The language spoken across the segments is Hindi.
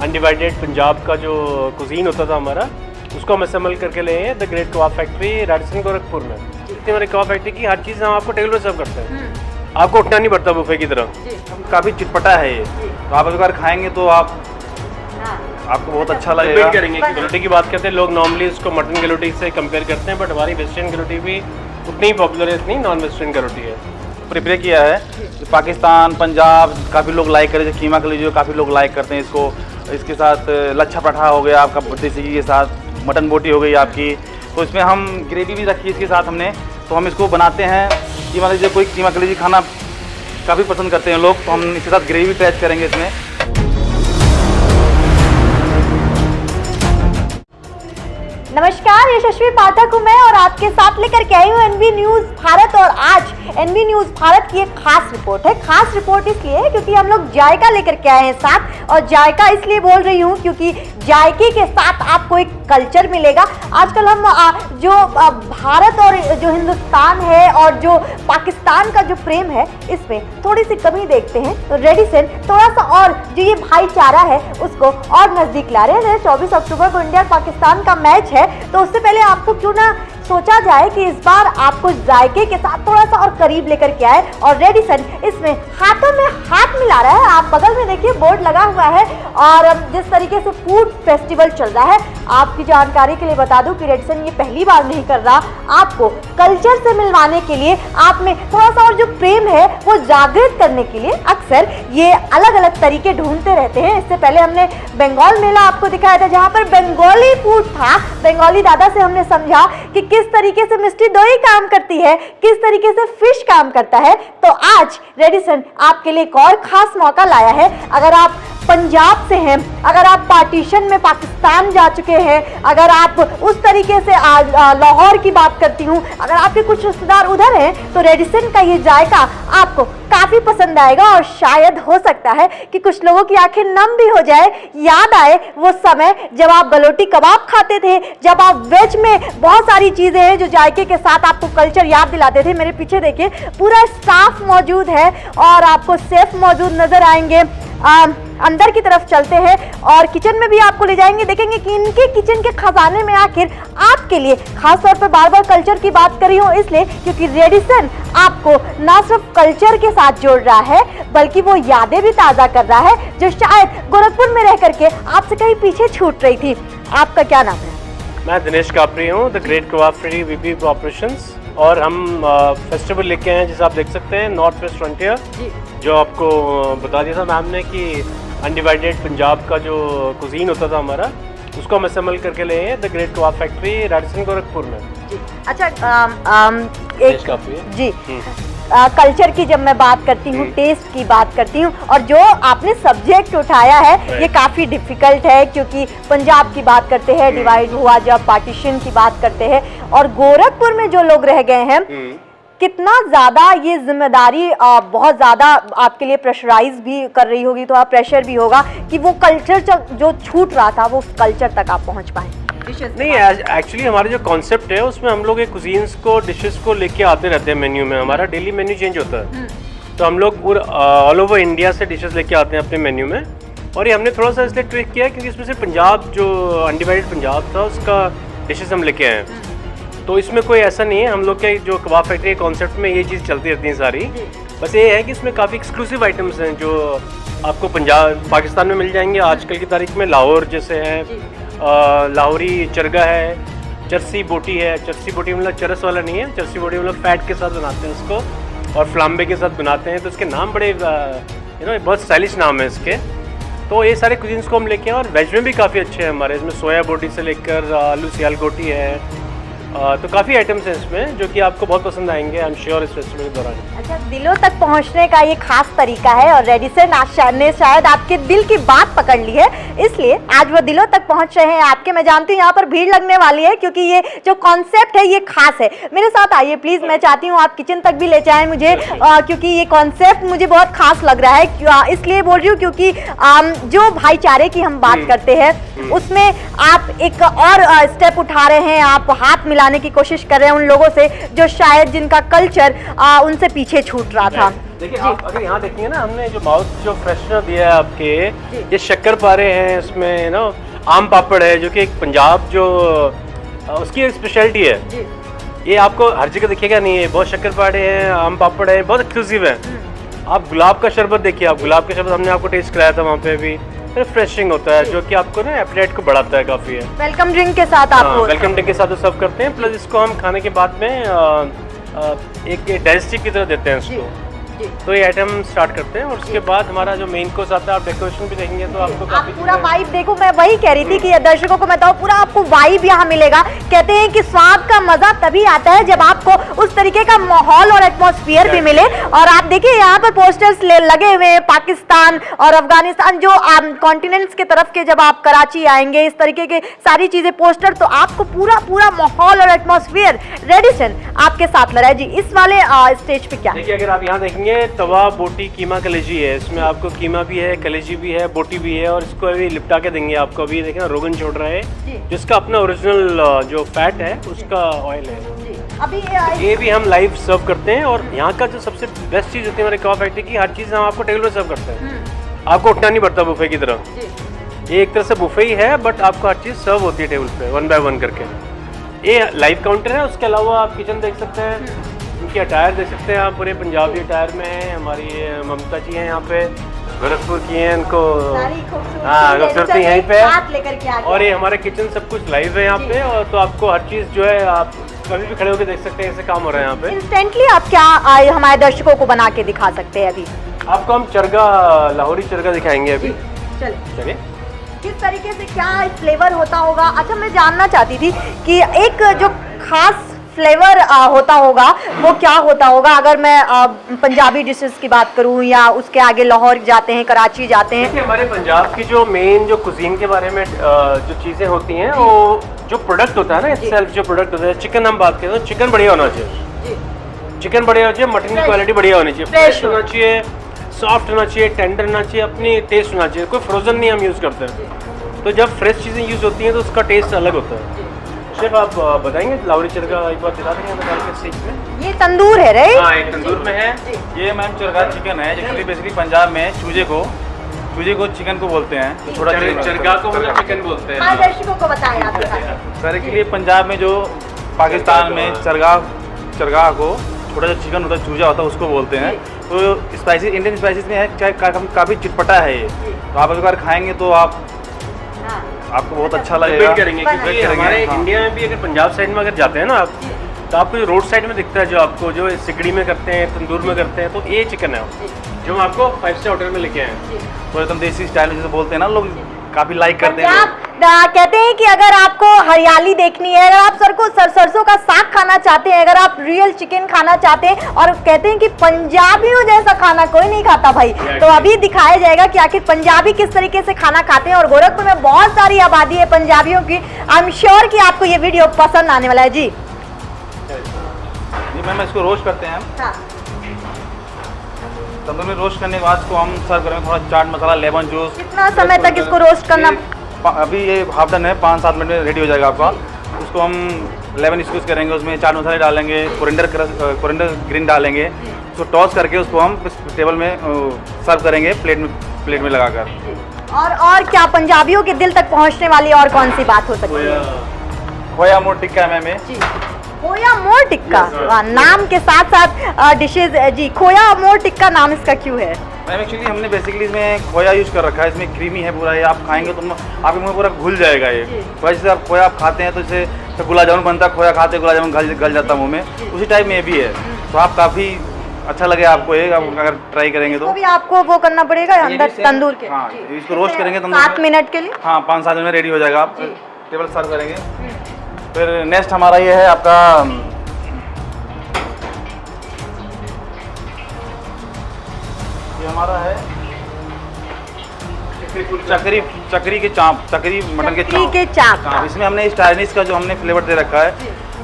अनडिवाइडेड पंजाब का जो कुजीन होता था हमारा, उसको हम असेंबल करके ले हैं the great kebab factory Radisson Gorakhpur में। इतनी हमारी कबाब फैक्ट्री की हर चीज़ हम आपको टेबल पर सर्व करते हैं, आपको उठना नहीं पड़ता बुफे की तरह। काफ़ी चटपटा है ये, तो आप एक बार खाएंगे तो आपको बहुत अच्छा लगेगा। करेंगे गलोटी की बात करते हैं, लोग नॉर्मली इसको मटन गलोटी से कंपेयर करते हैं, बट हमारी वेस्टर्न गलोटी भी उतनी ही पॉपुलर है जितनी नॉन वेस्टर्न गलोटी है। प्रिपेयर किया है पाकिस्तान, पंजाब, काफ़ी लोग लाइक करते हैं। कीमा कली जो काफ़ी लोग लाइक करते हैं इसको। इसके साथ लच्छा पराठा हो गया आपका देसी घी के साथ, मटन बोटी हो गई आपकी। तो इसमें हम ग्रेवी भी रखी है इसके साथ हमने, तो हम इसको बनाते हैं। कीमा कली कोई कीमा कली खाना काफ़ी पसंद करते हैं लोग, तो हम इसके साथ ग्रेवी भी अटैच करेंगे इसमें। नमस्कार, यशस्वी पाठक हूँ मैं और आपके साथ लेकर के आई हूँ एनबी न्यूज़ भारत। और आज एनबी न्यूज़ भारत की एक खास रिपोर्ट है। खास रिपोर्ट इसलिए है क्योंकि हम लोग जायका लेकर के आए हैं साथ, और जायका इसलिए बोल रही हूँ क्योंकि जायके के साथ आपको एक कल्चर मिलेगा। आजकल हम जो भारत और जो हिंदुस्तान है और जो पाकिस्तान का जो प्रेम है, इसमें थोड़ी सी कमी देखते हैं। तो रेडिसन थोड़ा सा और जो ये भाईचारा है उसको और नज़दीक ला रहे हैं। 24 अक्टूबर को इंडिया और पाकिस्तान का मैच है, तो उससे पहले आपको क्यों ना सोचा जाए कि इस बार आपको जायके के साथ थोड़ा सा और करीब लेकर के आए। और रेडिसन इसमें हाथों में हाथ मिला रहा है। आप बगल में देखिए बोर्ड लगा हुआ है, और जिस तरीके से फूड फेस्टिवल चल रहा है, आपकी जानकारी के लिए बता दूं कि रेडिसन ये पहली बार नहीं कर रहा। आपको कल्चर से मिलवाने के लिए, आप में थोड़ा सा और जो प्रेम है वो जागृत करने के लिए अक्सर ये अलग अलग तरीके ढूंढते रहते हैं। इससे पहले हमने बंगाल मेला आपको दिखाया था, जहाँ पर बंगाली फूड था। बंगाली दादा से हमने समझा कि किस तरीके से मिष्टी दोई काम करती है, किस तरीके से फिश काम करता है। तो आज रेडिसन आपके लिए एक और खास मौका लाया है। अगर आप पंजाब से हैं, अगर आप पार्टीशन में पाकिस्तान जा चुके हैं, अगर आप उस तरीके से लाहौर की बात करती हूँ, अगर आपके कुछ रिश्तेदार उधर हैं, तो रेडिसन का ये जायका आपको काफ़ी पसंद आएगा। और शायद हो सकता है कि कुछ लोगों की आंखें नम भी हो जाए, याद आए वो समय जब आप गलोटी कबाब खाते थे, जब आप वेज में बहुत सारी चीज़ें हैं जो जायके के साथ आपको कल्चर याद दिलाते थे। मेरे पीछे देखिए पूरा स्टाफ मौजूद है और आपको शेफ मौजूद नजर आएंगे। अंदर की तरफ चलते हैं और किचन में भी आपको ले जाएंगे, देखेंगे कि इनके किचन के खजाने में आखिर आपके लिए खास तौर पर बार बार कल्चर की बात कर रही हूँ इसलिए क्योंकि रेडिसन आपको ना सिर्फ कल्चर के साथ जोड़ रहा है, बल्कि वो यादें भी ताज़ा कर रहा है जो शायद गोरखपुर में रह करके आपसे कहीं पीछे छूट रही थी। आपका क्या नाम है? मैं दिनेश कापरी हूँ, the great kebab factory VP operations, और हम फेस्टिवल लेके आए हैं जिसे आप देख सकते हैं नॉर्थ वेस्ट फ्रंटियर, जो आपको बता दिया था मैम ने कि अनडिवाइडेड पंजाब का जो कुजीन होता था हमारा, उसको हम असेंबल करके ले हैं the great kebab factory Radisson Gorakhpur में। अच्छा, एक काफ़ी है जी कल्चर की जब मैं बात करती हूँ, टेस्ट की बात करती हूँ, और जो आपने सब्जेक्ट उठाया है ये काफ़ी डिफिकल्ट है क्योंकि पंजाब की बात करते हैं, डिवाइड हुआ जब, पार्टीशन की बात करते हैं, और गोरखपुर में जो लोग रह गए हैं, कितना ज़्यादा ये जिम्मेदारी बहुत ज़्यादा आपके लिए प्रेशराइज भी कर रही होगी, थोड़ा प्रेशर भी होगा कि वो कल्चर जो छूट रहा था वो उस कल्चर तक आप पहुँच पाएँ। नहीं, एक्चुअली हमारा जो कॉन्सेप्ट है उसमें हम लोग एक कुजीन्स को, डिशेस को लेके आते रहते हैं मेन्यू में। हमारा डेली मेन्यू चेंज होता है, तो हम लोग पूरा ऑल ओवर इंडिया से डिशेस लेके आते हैं अपने मेन्यू में। और ये हमने थोड़ा सा इसलिए ट्विक किया क्योंकि इसमें से पंजाब, जो अनडिवाइडेड पंजाब था, उसका डिशेस हम लेके आए हैं। तो इसमें कोई ऐसा नहीं है, हम लोग के जो कबाब फैक्ट्री के कॉन्सेप्ट में ये चीज़ चलती रहती है सारी। बस ये है कि इसमें काफ़ी एक्सक्लूसिव आइटम्स हैं जो आपको पंजाब, पाकिस्तान में मिल जाएंगे आजकल की तारीख में। लाहौर जैसे है, लाहौरी चरगा है, चरसी बोटी है। चरसी बोटी मतलब चरस वाला नहीं है, चरसी बोटी मतलब फैट के साथ बनाते हैं उसको, और फ्लाम्बे के साथ बनाते हैं। तो इसके नाम बड़े बहुत स्टाइलिश नाम है इसके। तो ये सारे कुजीन्स को हम लेके आए, और वेज में भी काफ़ी अच्छे हैं हमारे। इसमें सोया बोटी से लेकर आलू सियाल गोटी है, तो काफ़ी आइटम्स हैं इसमें जो कि आपको बहुत पसंद आएंगे, आई एम श्योर, इस फेस्टिवल के दौरान। अच्छा, दिलों तक पहुंचने का ये खास तरीका है और रेडिसन ने शायद आपके दिल की बात पकड़ ली है, इसलिए आज वो दिलों तक पहुंच रहे हैं आपके। मैं जानती हूँ यहाँ पर भीड़ लगने वाली है क्योंकि ये जो कॉन्सेप्ट है ये खास है। मेरे साथ आइए प्लीज़, मैं चाहती हूँ आप किचन तक भी ले जाएँ मुझे, क्योंकि ये कॉन्सेप्ट मुझे बहुत खास लग रहा है। इसलिए बोल रही हूँ क्योंकि जो भाईचारे की हम बात करते हैं उसमें आप एक और स्टेप उठा रहे हैं, आप हाथ मिलाने की कोशिश कर रहे हैं उन लोगों से जो शायद जिनका कल्चर उनसे पीछे छूट रहा था। देखिए आप अगर यहाँ देखेंगे ना, हमने जो माउथ जो फ्रेशनर दिया है आपके, ये शक्कर पारे हैं, इसमें ना आम पापड़ है जो कि एक पंजाब जो उसकी एक स्पेशलिटी है। ये आपको हर जगह दिखेगा नहीं है। बहुत शक्कर पारे हैं, आम पापड़ है, बहुत एक्सक्लूसिव है। आप गुलाब का शरबत देखिए, आप गुलाब का शरबत हमने आपको टेस्ट कराया था वहाँ पे भी, रिफ्रेशिंग होता है जो कि आपको ना एपेटाइट को बढ़ाता है काफ़ी है। वेलकम ड्रिंक के साथ आप वेलकम ड्रिंक के साथ सर्व करते हैं, प्लस इसको हम खाने के बाद में एक डाइजेस्टिव की तरह देते हैं इसको। तो ये आइटम स्टार्ट करते हैं और उसके बाद हमारा जो मेन कोर्स आता है, आप डेकोरेशन भी देखेंगे तो आपको आप पूरा वाइब देखो। मैं वही कह रही थी कि दर्शकों को बताओ, पूरा आपको वाइब यहाँ मिलेगा। कहते हैं कि स्वाद का मजा तभी आता है जब आपको उस तरीके का माहौल और एटमॉस्फेयर भी मिले। और आप देखिए यहाँ पर पोस्टर्स लगे हुए हैं, पाकिस्तान और अफगानिस्तान जो कॉन्टिनेंट्स के तरफ के। जब आप कराची आएंगे, इस तरीके के सारी चीजें पोस्टर, तो आपको पूरा पूरा माहौल और एटमॉस्फेयर रेडिसन आपके साथ लगा है जी। इस वाले स्टेज पे क्या देखिए, अगर आप यहाँ देखेंगे तवा बोटी कीमा कलेजी है, इसमें आपको कीमा भी है, कलेजी भी है, बोटी भी है, और इसको अभी लिपटा के देंगे आपको। अभी देखिए रोगन छोड़ रहा है जिसका अपना ओरिजिनल जो फैट है उसका ऑयल है। अभी ये भी हम लाइव सर्व करते हैं। और यहाँ का जो सबसे बेस्ट चीज़ होती है हमारे कबाब फैक्ट्री की, हर चीज़ हम आपको टेबल पर सर्व करते हैं। आपको उठना नहीं पड़ता बुफे की तरह। ये एक तरह से बुफे ही है, बट आपको हर चीज़ सर्व होती है टेबल पे 1 बाय 1 करके। ये लाइव काउंटर है। उसके अलावा आप किचन देख सकते हैं, उनकी अटायर देख सकते हैं आप, पूरे पंजाबी अटायर में है। हमारी ममता जी हैं यहाँ पे, गोरखपुर की हैं, इनको हाँ खूबसूरती यहीं पे है। और ये हमारा किचन सब कुछ लाइव है यहाँ पे, और तो आपको हर चीज़ जो है आप कभी भी खड़े होकर देख सकते हैं, ऐसे काम हो रहा है यहाँ पे। इंस्टेंटली आप क्या हमारे दर्शकों को बना के दिखा सकते हैं अभी? आपको हम चरगा, लाहौरी चरगा दिखाएंगे अभी। चलिए किस तरीके से क्या फ्लेवर होता होगा। अच्छा, मैं जानना चाहती थी कि एक जो खास फ्लेवर होता होगा वो क्या होता होगा। अगर मैं पंजाबी डिशेस की बात करूं, या उसके आगे लाहौर जाते हैं, कराची जाते हैं। हमारे पंजाब की जो मेन जो कुजीन के बारे में जो चीज़ें होती हैं, वो जो प्रोडक्ट होता है ना, सेल्फ जो प्रोडक्ट होता है, चिकन हम बात करें तो चिकन बढ़िया होना चाहिए। चिकन बढ़िया होना चाहिए, मटन की क्वालिटी बढ़िया होनी चाहिए, फ्रेश होना चाहिए, सॉफ्ट होना चाहिए, टेंडर होना चाहिए, अपनी टेस्ट होना चाहिए। कोई फ्रोजन नहीं हम यूज़ करते हैं। तो जब फ्रेश चीज़ें यूज़ होती हैं तो उसका टेस्ट अलग होता है। शेफ आप बताएंगे लाहौरी चरगा एक बार दिला देंगे निकाल के स्टेज में? ये तंदूर है राइट? हाँ, एक तंदूर में है। ये मैम चरगा चिकन है, एक्चुअली बेसिकली पंजाब में चूजे को चिकन को बोलते हैं। थोड़ा चरगा को मतलब चिकन बोलते हैं। दर्शकों को बताएं आप। सर एक्चुअली पंजाब में जो पाकिस्तान में चरगा को छोटा जो चिकन होता है, चूजा होता है, उसको बोलते हैं। तो स्पाइसी इंडियन स्पाइसेस में है, चाहे काफ़ी चिटपटा है ये। तो आप एक बार खाएंगे तो आपको बहुत अच्छा लगेगा। करेंगे क्योंकि हमारे इंडिया में भी अगर पंजाब साइड में अगर जाते हैं ना आप, तो आपको जो रोड साइड में दिखता है, जो आपको जो सिगड़ी में करते हैं, तंदूर में करते हैं, तो ये चिकन है जो हम आपको 5 स्टार होटल में लेके आए हैं। तो एकदम देसी स्टाइल जैसे बोलते हैं ना लोग, काफ़ी लाइक करते हैं। कहते हैं कि अगर आपको हरियाली देखनी है, अगर आप सरसों का साग खाना चाहते हैं, अगर आप रियल चिकन खाना चाहते हैं, और कहते हैं कि पंजाबियों जैसा खाना कोई नहीं खाता भाई, तो अभी दिखाया जाएगा कि आखिर पंजाबी किस तरीके से खाना खाते हैं। और गोरखपुर में बहुत सारी आबादी है पंजाबियों की। आई एम श्योर कि आपको ये वीडियो पसंद आने वाला है जी। मैम इसको रोस्ट करते हैं। हाँ। तंदूर में रोस्ट करने के बाद इसको हम सर्व करेंगे, थोड़ा चाट मसाला, लेमन जूस। कितना समय तक इसको रोस्ट करना? अभी ये हाफ डन है, 5-7 मिनट में रेडी हो जाएगा आपका। उसको हम लेमन स्क्वीज करेंगे, उसमें चाट मसाले डालेंगे, कोरिएंडर ग्रीन डालेंगे, उसको टॉस करके उसको हम टेबल में सर्व करेंगे, प्लेट में लगाकर। और क्या पंजाबियों के दिल तक पहुंचने वाली और कौन सी बात हो सकती है? खोया मोर टिक्का मैम। खोया मोर टिक्का, नाम के साथ साथ डिशेज जी। खोया मोर टिक्का नाम इसका क्यों है? मैम एक्चुअली हमने बेसिकली इसमें खोया यूज़ कर रखा है, इसमें क्रीमी है पूरा। ये आप खाएंगे तो आपके मुँह में पूरा घुल जाएगा ये। वैसे आप खोया आप खाते हैं तो इससे गुलाब जामुन बनता है, खोया खाते गुलाब जामुन गल जाता मुँह में, उसी टाइप में ये भी है। तो आप काफ़ी अच्छा लगे आपको ये, अगर ट्राई करेंगे तो। भी आपको वो करना पड़ेगा अंदर तंदूर के। हाँ, इसको रोस्ट करेंगे तंदूर 7 मिनट के लिए। हाँ, 5-7 मिनट में रेडी हो जाएगा। आप टेबल सर्व करेंगे। फिर नेक्स्ट हमारा ये है आपका हमारा है चकरी के चाप, चकरी मटन के चाप। हाँ, इसमें हमने स्टाइनिश का जो हमने फ्लेवर दे रखा है,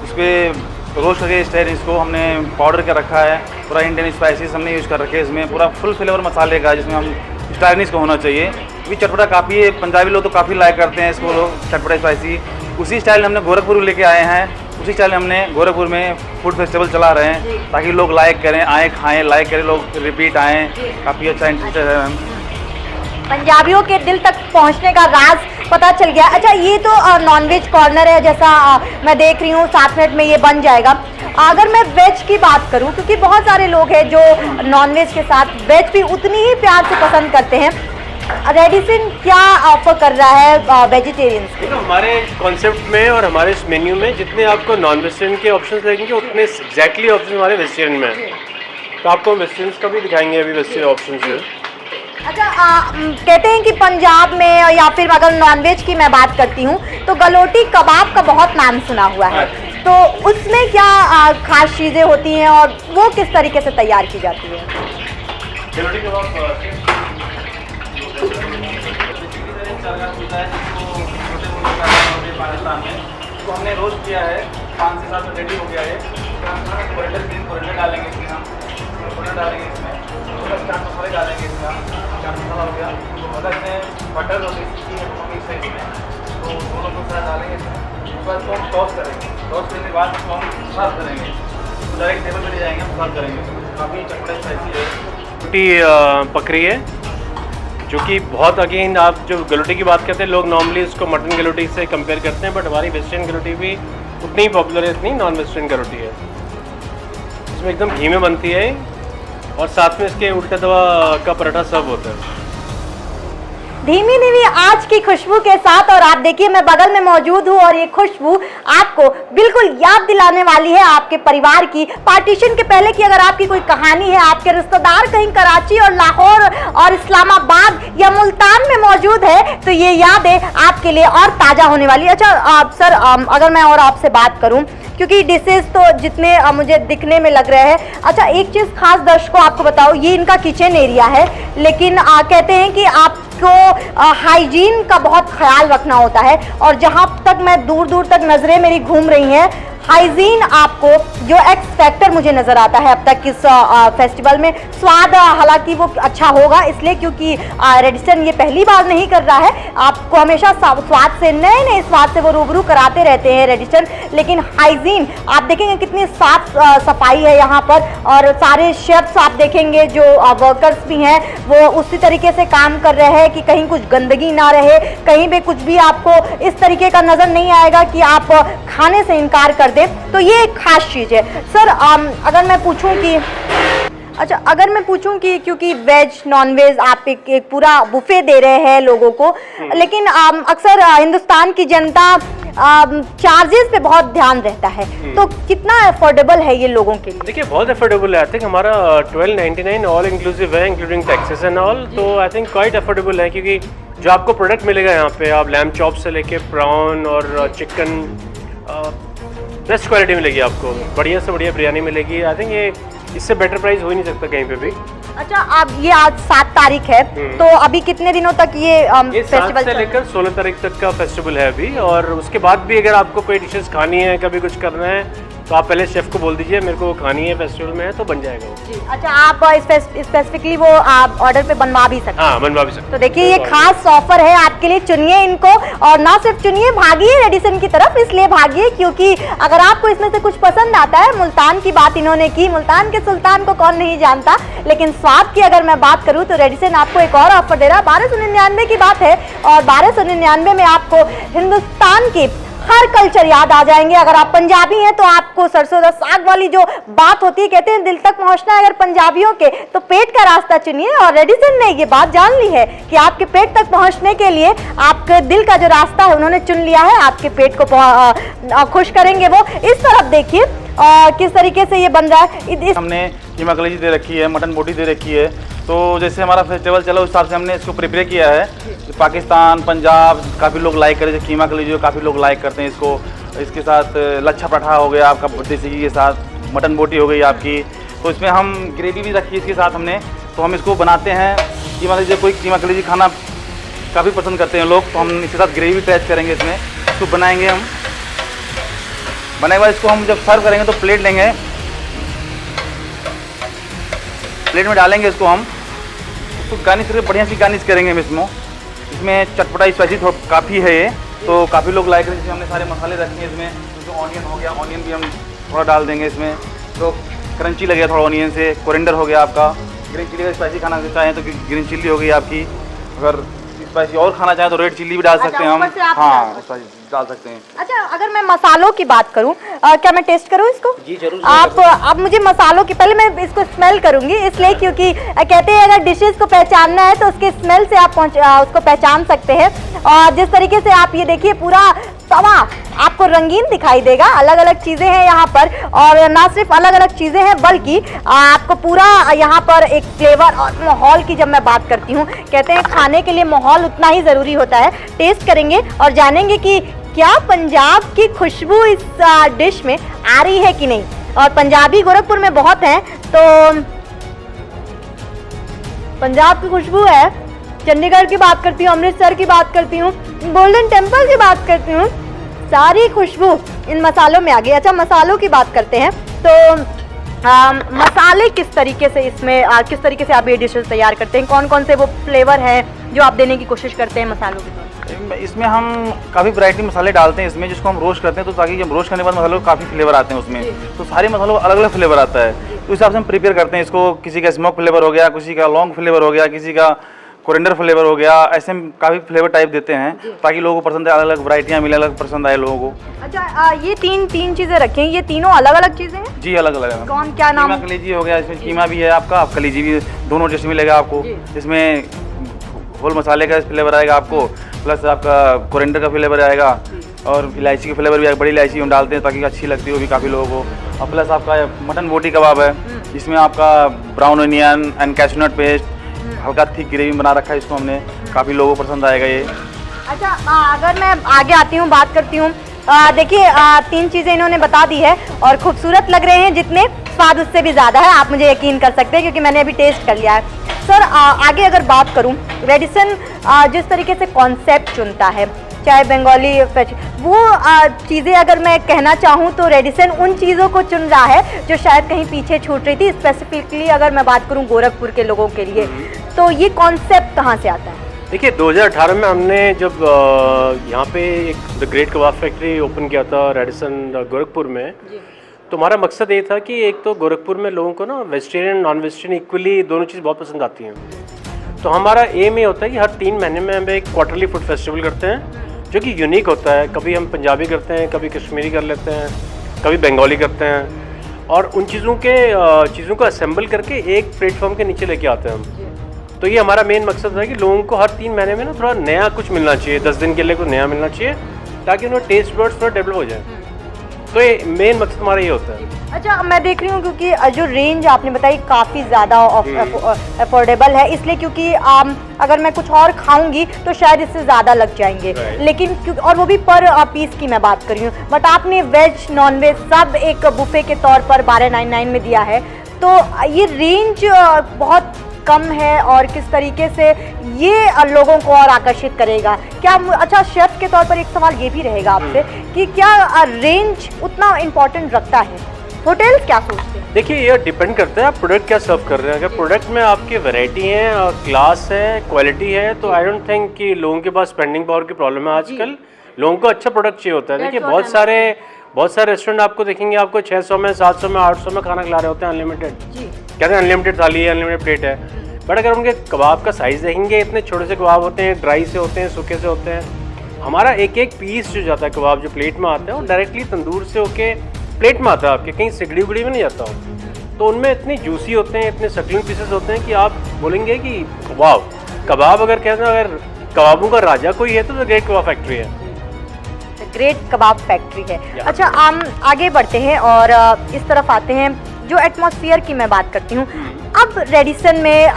इस पर रोस्ट करके स्टाइनिश को हमने पाउडर कर रखा है। पूरा इंडियन स्पाइसेस हमने यूज़ कर रखे हैं इसमें, पूरा फुल फ्लेवर मसाले का, जिसमें हम स्टाइनिश को होना चाहिए। क्योंकि चटपटा काफ़ी है, पंजाबी लोग तो काफ़ी लाइक करते हैं इसको, लोग चटपटा स्पाइसी। उसी स्टाइल हमने गोरखपुर लेके आए हैं, उसी चैनल हमने गोरखपुर में फूड फेस्टिवल चला रहे हैं ताकि लोग लाइक करें, आए खाएं, लाइक करें, लोग रिपीट आएँ। काफ़ी अच्छा इंटरेस्ट है मैम। पंजाबियों के दिल तक पहुंचने का राज पता चल गया। अच्छा, ये तो नॉनवेज कॉर्नर है, जैसा मैं देख रही हूँ 7 मिनट में ये बन जाएगा। अगर मैं वेज की बात करूँ, क्योंकि बहुत सारे लोग हैं जो नॉनवेज के साथ वेज भी उतनी ही प्यार से पसंद करते हैं, रेडिसन क्या ऑफर कर रहा है वेजिटेरियंस के? हमारे कॉन्सेप्ट में और हमारे इस मेन्यू में जितने आपको नॉन वेजिटेरियन के ऑप्शंस लगेंगे उतने एग्जैक्टली ऑप्शन हमारे वेजिटेरियन में हैं। तो आपको वेजिटेरियंस का भी दिखाएंगे अभी वेजिटेरियन ऑप्शन है। अच्छा, कहते हैं कि पंजाब में, या फिर अगर नॉनवेज की मैं बात करती हूँ तो गलोटी कबाब का बहुत नाम सुना हुआ है, तो उसमें क्या खास चीज़ें होती हैं और वो किस तरीके से तैयार की जाती है? गलोटी कबाब पाकिस्तान में तो हमने रोस्ट किया है, 5 से 7 रेडी हो गया है। कोरिएंडर डालेंगे इसमें, हम कोरिएंडर डालेंगे इसमें, चाट मसाले डालेंगे इसमें, चाट मसाला हो गया। अगर इसमें बटर और देसी घी मिक्स है इसमें, तो दोनों को साथ डालेंगे इसमें। उसके बाद इसको हम टॉस करेंगे, टॉस करने के बाद इसको हम सर्व करेंगे, तो डायरेक्ट टेबल पर ले जाएंगे, हम सर्व करेंगे। काफ़ी चटपटा स्पाइसी है। गलोटी पक रही है, जो कि बहुत अगेन आप जो गलोटी की बात करते हैं लोग नॉर्मली इसको मटन गलोटी से कंपेयर करते हैं, बट हमारी वेजिटेरियन गलोटी भी उतनी ही पॉपुलर है जितनी नॉन वेजिटेरियन गलोटी है। इसमें एकदम घी में बनती है और साथ में इसके उल्टा तवा का पराठा सर्व होता है। धीमी धीमी आज की खुशबू के साथ, और आप देखिए मैं बगल में मौजूद हूँ और ये खुशबू आपको बिल्कुल याद दिलाने वाली है आपके परिवार की, पार्टीशन के पहले की अगर आपकी कोई कहानी है, आपके रिश्तेदार कहीं कराची और लाहौर और इस्लामाबाद या मुल्तान में मौजूद है, तो ये यादें आपके लिए और ताज़ा होने वाली है। अच्छा आप सर, अगर मैं और आपसे बात करूँ, क्योंकि डिशेज तो जितने मुझे दिखने में लग रहे हैं, अच्छा एक चीज़ खास दर्शकों आपको बताओ, ये इनका किचन एरिया है, लेकिन कहते हैं कि आपको हाइजीन का बहुत ख्याल रखना होता है, और जहाँ तक मैं दूर दूर तक नज़रें मेरी घूम रही हैं, हाइजीन आपको जो एक्स फैक्टर मुझे नज़र आता है अब तक इस फेस्टिवल में। स्वाद हालांकि वो अच्छा होगा, इसलिए क्योंकि रेडिसन ये पहली बार नहीं कर रहा है, आपको हमेशा स्वाद से, नए नए स्वाद से वो रूबरू कराते रहते हैं रेडिसन, लेकिन हाइजीन आप देखेंगे कितनी साफ सफाई है यहाँ पर, और सारे शेफ्स आप देखेंगे जो वर्कर्स भी हैं वो उसी तरीके से काम कर रहे हैं कि कहीं कुछ गंदगी ना रहे, कहीं भी कुछ भी आपको इस तरीके का नज़र नहीं आएगा कि आप खाने से इनकार कर दें, तो ये एक खास चीज़ है। सर अगर मैं पूछूं कि, अच्छा अगर मैं पूछूं कि क्योंकि वेज नॉन वेज आप एक पूरा बुफे दे रहे हैं लोगों को, लेकिन अक्सर हिंदुस्तान की जनता चार्जेस पे बहुत ध्यान रहता है, तो कितना अफोर्डेबल है ये लोगों के लिए? देखिए बहुत अफोर्डेबल है, आई थिंक हमारा 1299 ऑल इंक्लूसिव है, इंक्लूडिंग टैक्सेस एंड ऑल, तो आई थिंक क्वाइट अफोर्डेबल है, क्योंकि जो आपको प्रोडक्ट मिलेगा यहाँ पे, आप लैम्ब चॉप से लेके प्रॉन और चिकन बेस्ट क्वालिटी मिलेगी आपको, बढ़िया से बढ़िया बिरयानी मिलेगी। आई थिंक ये इससे बेटर प्राइस हो ही नहीं सकता कहीं पे भी। अच्छा अब ये आज 7 तारीख है, तो अभी कितने दिनों तक ये फेस्टिवल 7 से लेकर 16 तारीख तक का फेस्टिवल है अभी, और उसके बाद भी अगर आपको कोई डिशेस खानी है, कभी कुछ करना है, तो आप पहले शेफ को बोल दीजिए मेरे को खानी है फेस्टिवल में है, तो बन जाएगा वो। अच्छा आप स्पेसिफिकली वो आप ऑर्डर पे बनवा भी सकते हैं? हाँ बनवा भी सकते। तो देखिए ये खास ऑफर है आपके लिए, चुनिए इनको, और ना सिर्फ चुनिए, भागिए रेडिसन की तरफ, इसलिए भागिए क्योंकि अगर आपको इसमें से कुछ पसंद आता है, मुल्तान की बात इन्होंने की, मुल्तान के सुल्तान को कौन नहीं जानता, लेकिन स्वाद की अगर मैं बात करूं तो रेडिसन आपको एक और ऑफर दे रहा है। 1299 की बात है, और 1299 में आपको हिंदुस्तान की हर कल्चर याद आ जाएंगे। अगर आप पंजाबी हैं तो आपको सरसों का साग वाली जो बात होती है, कहते हैं दिल तक पहुंचना है अगर पंजाबियों के, तो पेट का रास्ता चुनिए, और रेडिसन ने ये बात जान ली है कि आपके पेट तक पहुंचने के लिए आपके दिल का जो रास्ता है उन्होंने चुन लिया है, आपके पेट को खुश करेंगे वो। इस तरफ देखिए किस तरीके से ये बन रहा है। हमने कीमा कलेजी दे रखी है, मटन बोटी दे रखी है, तो जैसे हमारा फेस्टिवल चला उस हिसाब से हमने इसको प्रिपेयर किया है। पाकिस्तान, पंजाब काफ़ी लोग लाइक करें, कीमा कलेजी काफ़ी लोग लाइक करते हैं इसको। इसके साथ लच्छा पराठा हो गया आपका देसी घी के साथ, मटन बोटी हो गई आपकी, तो इसमें हम ग्रेवी भी रखी है इसके साथ हमने, तो हम इसको बनाते हैं। कीमा कलेजी, कोई कीमा कलेजी खाना काफ़ी पसंद करते हैं लोग, तो हम इसके साथ ग्रेवी अटैच करेंगे, इसमें इसको बनाएंगे हम। बनाने के बाद इसको हम जब सर्व करेंगे तो प्लेट लेंगे, प्लेट में डालेंगे इसको हम, उसको गार्निश करके बढ़िया सी गार्निश करेंगे हम इसमें चटपटा स्पाइसी काफ़ी है ये, तो काफ़ी लोग लाइक करें। जैसे हमने सारे मसाले रखे हैं इसमें, जो ऑनियन हो गया, ऑनियन भी हम थोड़ा डाल देंगे इसमें, तो क्रंची लगेगा थोड़ा ऑनियन से। कोरिएंडर हो गया आपका, ग्रीन चिल्ली का स्पाइसी खाना चाहें तो ग्रीन चिल्ली हो गई आपकी। अगर स्पाइसी और खाना चाहें तो रेड चिल्ली भी डाल सकते हैं हम, हाँ स्पाइसी डाल सकते हैं। अच्छा, अगर मैं मसालों की बात करूं, क्या मैं टेस्ट करूं इसको? जी जरूर। आप मुझे मसालों की, पहले मैं इसको स्मेल करूंगी, इसलिए क्योंकि कहते हैं अगर डिशेस को पहचानना है तो उसके स्मेल से आप उसको पहचान सकते हैं। और जिस तरीके से आप ये देखिए, पूरा तवा आपको रंगीन दिखाई देगा, अलग अलग चीज़ें हैं यहाँ पर, और ना सिर्फ अलग अलग चीज़ें हैं बल्कि आपको पूरा यहाँ पर एक फ्लेवर और माहौल की जब मैं बात करती हूँ, कहते हैं खाने के लिए माहौल उतना ही ज़रूरी होता है। टेस्ट करेंगे और जानेंगे कि क्या पंजाब की खुशबू इस डिश में आ रही है कि नहीं। और पंजाबी गोरखपुर में बहुत हैं, तो पंजाब की खुशबू है, चंडीगढ़ की बात करती हूँ, अमृतसर की बात करती हूँ, गोल्डन टेम्पल की बात करती हूँ, सारी खुशबू इन मसालों में आ गई। अच्छा, मसालों की बात करते हैं तो मसाले किस तरीके से इसमें किस तरीके से आप ये डिशेस तैयार करते हैं, कौन कौन से वो फ्लेवर हैं जो आप देने की कोशिश करते हैं मसालों के तौर? इसमें हम काफ़ी वैरायटी मसाले डालते हैं इसमें, जिसको हम रोस्ट करते हैं, तो ताकि जब रोस्ट करने के बाद मसालों को काफ़ी फ्लेवर आते हैं उसमें, तो सारे मसालों का अलग अलग फ्लेवर आता है। तो इस हिसाब से हम प्रिपेयर करते हैं इसको। किसी का स्मोक फ्लेवर हो गया, किसी का लॉन्ग फ्लेवर हो गया, किसी का कोरिएंडर फ्लेवर हो गया, ऐसे हम काफ़ी फ्लेवर टाइप देते हैं ताकि लोगों को पसंद आए, अलग अलग वैरायटियाँ मिले, अलग पसंद आए लोगों को। अच्छा, ये तीन चीज़ें रखी हैं, ये तीनों अलग अलग चीज़ें हैं जी, अलग अलग है। कौन क्या नाम? कीमा कलेजी हो गया, इसमें कीमा भी है आपका, आप कलेजी भी, दोनों टेस्ट मिलेगा आपको। इसमें होल मसाले का फ्लेवर आएगा आपको, प्लस आपका कोरिएंडर का फ्लेवर आएगा, और इलायची का फ्लेवर भी आएगा। बड़ी इलायची हम डालते हैं ताकि अच्छी लगती है वो भी काफ़ी लोगों को। और प्लस आपका मटन बोटी कबाब है, इसमें आपका brown onion and cashew nut paste, हल्का थिक ग्रेवी बना रखा है इसको हमने, काफ़ी लोगों को पसंद आएगा ये। अच्छा, अगर मैं आगे आती हूँ, बात करती हूँ, देखिए तीन चीज़ें इन्होंने बता दी है और खूबसूरत लग रहे हैं, जितने स्वाद उससे भी ज़्यादा है, आप मुझे यकीन कर सकते हैं क्योंकि मैंने अभी टेस्ट कर लिया है। सर, आगे अगर बात करूँ, रेडिसन जिस तरीके से कॉन्सेप्ट चुनता है, चाहे बंगाली वो चीज़ें अगर मैं कहना चाहूँ तो रेडिसन उन चीज़ों को चुन रहा है जो शायद कहीं पीछे छूट रही थी। स्पेसिफिकली अगर मैं बात करूँ गोरखपुर के लोगों के लिए, तो ये कॉन्सेप्ट कहाँ से आता है? देखिए 2018 में हमने जब यहाँ पे एक the great kebab factory open किया था रेडिसन गोरखपुर में, तो हमारा मकसद ये था कि एक तो गोरखपुर में लोगों को ना वेजिटेरियन नॉन वेजिटेरियन इक्वली दोनों चीज़ बहुत पसंद आती हैं। तो हमारा एम ये होता है कि हर 3 महीने में हम एक क्वार्टरली फूड फेस्टिवल करते हैं जो कि यूनिक होता है। कभी हम पंजाबी करते हैं, कभी कश्मीरी कर लेते हैं, कभी बंगाली करते हैं, और उन चीज़ों को असेंबल करके एक प्लेटफॉर्म के नीचे लेके आते हैं हम। तो ये हमारा मेन मकसद है कि लोगों को हर 3 महीने में ना थोड़ा नया कुछ मिलना चाहिए, 10 दिन के लिए कुछ नया मिलना चाहिए ताकि उन्हें टेस्ट बर्ड्स थोड़ा डेवलप हो जाए। तो ये मेन मकसद हमारा ये होता है। अच्छा, मैं देख रही हूँ क्योंकि जो रेंज आपने बताई काफ़ी ज़्यादा अफोर्डेबल है, इसलिए क्योंकि अगर मैं कुछ और खाऊंगी तो शायद इससे ज़्यादा लग जाएंगे, लेकिन और वो भी पर पीस की मैं बात कर रही हूँ। बट आपने वेज नॉन वेज सब एक बुफे के तौर पर 1299 में दिया है, तो ये रेंज बहुत कम है और किस तरीके से ये लोगों को और आकर्षित करेगा क्या? अच्छा, शेफ के तौर पर एक सवाल ये भी रहेगा आपसे कि क्या रेंज उतना इम्पोर्टेंट रखता है? होटल्स क्या सोचते हैं? देखिए, ये डिपेंड करता है आप प्रोडक्ट क्या सर्व कर रहे हैं। अगर प्रोडक्ट में आपकी वैरायटी है और क्लास है, क्वालिटी है, तो आई डोंट थिंक कि लोगों के पास स्पेंडिंग पावर की प्रॉब्लम है। आजकल लोगों को अच्छा प्रोडक्ट चाहिए होता है। देखिए बहुत सारे रेस्टोरेंट आपको देखेंगे, आपको 600 में, 700 में, 800 में खाना खिला रहे होते हैं अनलिमिटेड। कहते हैं अनलिमिटेड थाली है, अनलिमिटेड प्लेट है। बट अगर उनके कबाब का साइज़ देखेंगे, इतने छोटे से कबाब होते हैं, ड्राई से होते हैं, सूखे से होते हैं। हमारा एक एक पीस जो जाता है कबाब जो प्लेट में आता है वो डायरेक्टली तंदूर से होके प्लेट में आता है आपके, कहीं सिगड़ी उगड़ी में नहीं जाता हो। तो उनमें इतने जूसी होते हैं, इतने सक्लिंग पीसेस होते हैं कि आप बोलेंगे कि वाह, कबाब अगर कहते हैं अगर कबाबों का राजा कोई है तो ग्रेट कबाब फैक्ट्री है। ग्रेट कबाब फैक्ट्री है। अच्छा, हम आगे बढ़ते हैं और इस तरफ आते हैं, जो एटमॉस्फेयर की मैं बात करती हूँ। अब रेडिसन में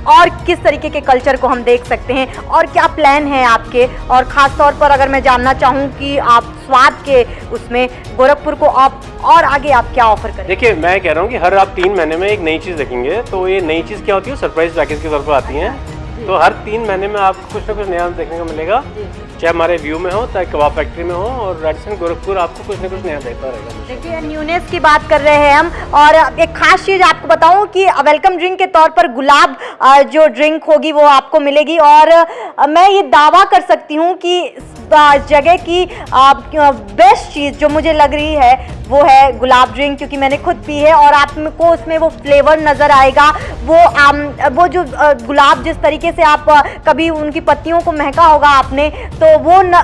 और किस तरीके के कल्चर को हम देख सकते हैं और क्या प्लान है आपके? और ख़ास तौर पर अगर मैं जानना चाहूँ कि आप स्वाद के उसमें गोरखपुर को आप और आगे आप क्या ऑफर करें? देखिए, मैं कह रहा हूँ कि हर आप 3 महीने में एक नई चीज़ देखेंगे। तो ये नई चीज़ क्या होती है? सरप्राइज पैकेज के तौर पर आती हैं। तो हर 3 महीने में आपको कुछ ना कुछ नया देखने को मिलेगा, चाहे हमारे व्यू में हो, चाहे कबाब फैक्ट्री में हो, और रेडिसन गोरखपुर आपको कुछ ना कुछ नया देता रहेगा। देखिए, न्यूनेस की बात कर रहे हैं हम, और एक खास चीज़ आपको बताऊं कि वेलकम ड्रिंक के तौर पर गुलाब जो ड्रिंक होगी वो आपको मिलेगी, और मैं ये दावा कर सकती हूँ कि जगह की बेस्ट चीज़ जो मुझे लग रही है वो है गुलाब ड्रिंक, क्योंकि मैंने खुद पी है और आपको उसमें वो फ्लेवर नज़र आएगा। वो जो गुलाब जिस तरीके से आप कभी उनकी पत्तियों को महका होगा आपने, तो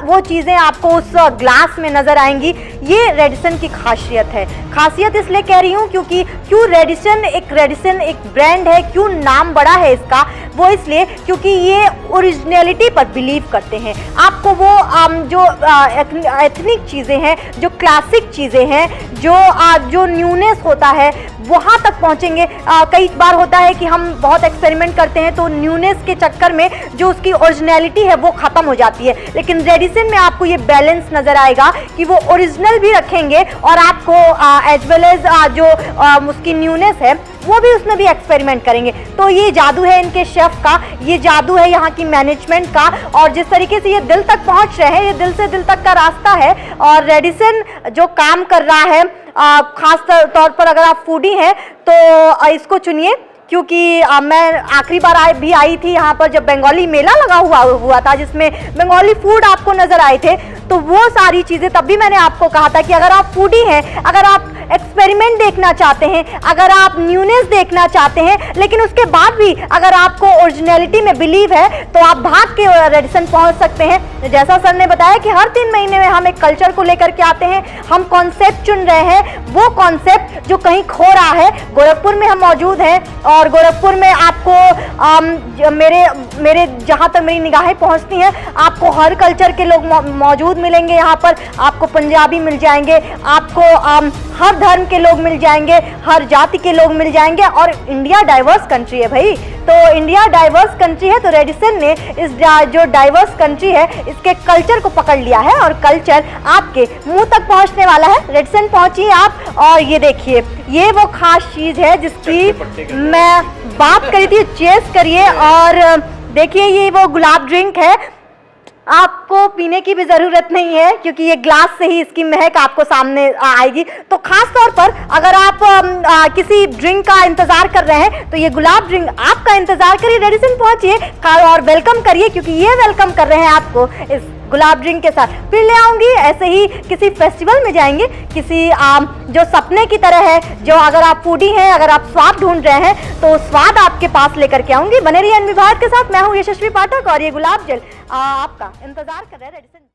वो चीज़ें आपको उस ग्लास में नज़र आएंगी। ये रेडिसन की खासियत है। खासियत इसलिए कह रही हूँ क्योंकि क्यों रेडिसन एक ब्रांड है, क्यों नाम बड़ा है इसका, वो इसलिए क्योंकि ये ओरिजिनलिटी पर बिलीव करते हैं। आपको वो जो एथनिक चीज़ें हैं, जो क्लासिक चीज़ें हैं, जो न्यूनेस होता है वहाँ तक पहुँचेंगे। कई बार होता है कि हम बहुत एक्सपेरिमेंट करते हैं तो न्यूनेस के चक्कर में जो उसकी ओरिजिनलिटी है वो ख़त्म हो जाती है, लेकिन रेडिसन में आपको ये बैलेंस नज़र आएगा कि वो ओरिजिनल भी रखेंगे और आपको एज वेल एज जो उसकी न्यूनेस है वो भी उसमें भी एक्सपेरिमेंट करेंगे। तो ये जादू है इनके शेफ का, ये जादू है यहाँ की मैनेजमेंट का, और जिस तरीके से ये दिल तक पहुँच रहे हैं, ये दिल से दिल तक का रास्ता है। और रेडिसन जो काम कर रहा है, खास तौर पर अगर आप फूडी हैं तो इसको चुनिए, क्योंकि मैं आखिरी बार आई थी यहाँ पर जब बंगाली मेला लगा हुआ था, जिसमें बंगाली फूड आपको नज़र आए थे। तो वो सारी चीज़ें तब भी मैंने आपको कहा था कि अगर आप फूडी हैं, अगर आप एक्सपेरिमेंट देखना चाहते हैं, अगर आप न्यूनेस देखना चाहते हैं, लेकिन उसके बाद भी अगर आपको ओरिजिनलिटी में बिलीव है, तो आप भाग के रेडिसन पहुंच सकते हैं। जैसा सर ने बताया कि हर 3 महीने में हम एक कल्चर को लेकर के आते हैं, हम कॉन्सेप्ट चुन रहे हैं, वो कॉन्सेप्ट जो कहीं खो रहा है। गोरखपुर में हम मौजूद हैं और गोरखपुर में आपको मेरे जहाँ तक मेरी निगाहें पहुँचती हैं, आपको हर कल्चर के लोग मौजूद मिलेंगे। यहाँ पर आपको पंजाबी मिल जाएंगे, आपको हर धर्म के लोग मिल जाएंगे, हर जाति के लोग मिल जाएंगे। और इंडिया डाइवर्स कंट्री है भाई, तो इंडिया डाइवर्स कंट्री है, तो रेडिसन ने इस जो डाइवर्स कंट्री है इसके कल्चर को पकड़ लिया है और कल्चर आपके मुंह तक पहुंचने वाला है। रेडिसन पहुंचिए आप और ये देखिए, ये वो खास चीज़ है जिसकी मैं बात करी थी। चेस करिए और देखिए, ये वो गुलाब ड्रिंक है, आपको पीने की भी ज़रूरत नहीं है क्योंकि ये ग्लास से ही इसकी महक आपको सामने आएगी। तो खास तौर पर अगर आप किसी ड्रिंक का इंतज़ार कर रहे हैं तो ये गुलाब ड्रिंक आपका इंतज़ार करिए, रेडिसन पहुंचिए और वेलकम करिए, क्योंकि ये वेलकम कर रहे हैं आपको इस गुलाब ड्रिंक के साथ। फिर ले आऊँगी ऐसे ही किसी फेस्टिवल में जाएंगे, किसी जो सपने की तरह है, जो अगर आप फूडी हैं, अगर आप स्वाद ढूंढ रहे हैं तो स्वाद आपके पास लेकर के आऊँगी। बने रहिए एनवी भारत के साथ, मैं हूँ यशस्वी पाठक और ये गुलाब जल आपका इंतजार कर रहे हैं रेडिसन।